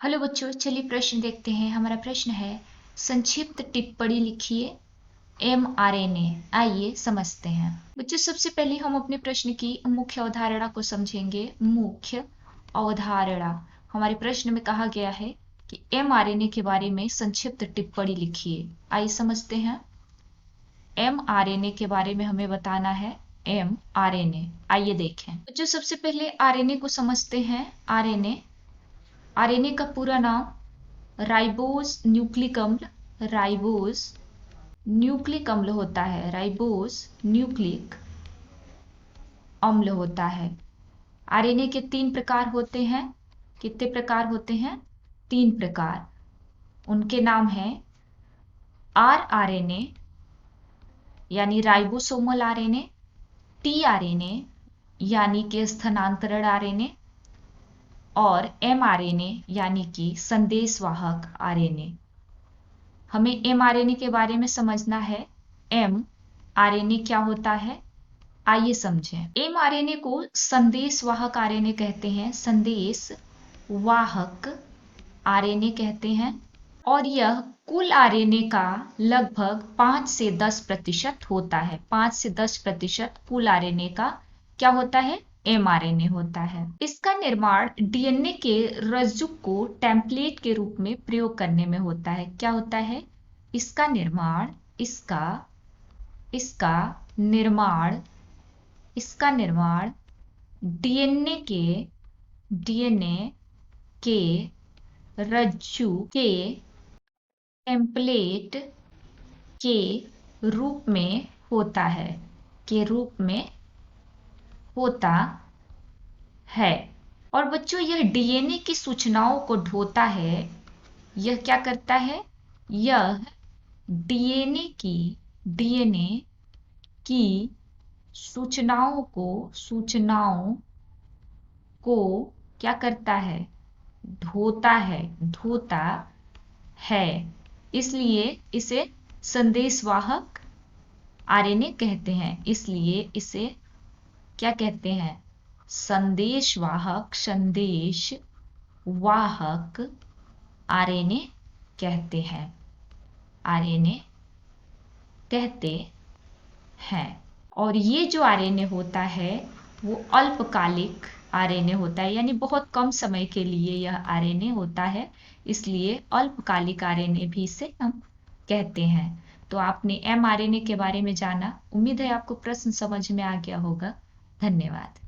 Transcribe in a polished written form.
Hello बच्चों, चलिए प्रश्न देखते हैं। हमारा प्रश्न है, संक्षिप्त टिप्पणी लिखिए mRNA। आइए समझते हैं। बच्चों, सबसे पहले हम अपने प्रश्न की मुख्य अवधारणा को समझेंगे। मुख्य अवधारणा, हमारे प्रश्न में कहा गया है कि mRNA के बारे में संक्षिप्त टिप्पणी लिखिए। आइए समझते हैं। mRNA के बारे में हमें बताना है। mRNA, आइए देखें। बच्चों, सबसे पहले RNA को समझते हैं। आरएनए का पूरा नाम राइबोस न्यूक्लिक अम्ल, राइबोस न्यूक्लिक अम्ल होता है। राइबोस न्यूक्लिक अम्ल होता है। आरएनए के 3 प्रकार होते हैं। कितने प्रकार होते हैं? 3 प्रकार। उनके नाम हैं आरआरएनए यानी राइबोसोमल आरएनए, टीआरएनए यानी कि स्थानांतरण आरएनए, और mRNA यानी कि संदेशवाहक आरएनए। हमें mRNA के बारे में समझना है। mRNA क्या होता है, आइए समझें। mRNA को संदेशवाहक आरएनए कहते हैं। संदेशवाहक आरएनए कहते हैं। और यह कुल आरएनए का लगभग 5 से 10% होता है। 5 से 10% कुल आरएनए का क्या होता है? mRNA होता है। इसका निर्माण डीएनए के रज्जु को टेम्पलेट के रूप में प्रयोग करने में होता है। क्या होता है? इसका निर्माण डीएनए के रज्जु के टेम्पलेट के रूप में होता है। और बच्चों, यह डीएनए की सूचनाओं को ढोता है। यह क्या करता है? यह डीएनए की सूचनाओं को क्या करता है? ढोता है। इसलिए इसे संदेशवाहक आरएनए कहते हैं। इसलिए इसे क्या कहते हैं? संदेशवाहक आरएनए कहते हैं। और ये जो आरएनए होता है वो अल्पकालिक आरएनए होता है, यानी बहुत कम समय के लिए यह आरएनए होता है। इसलिए अल्पकालिक आरएनए भी इसे हम कहते हैं। तो आपने mRNA के बारे में जाना। उम्मीद है आपको प्रश्न समझ में आ गया होगा। धन्यवाद।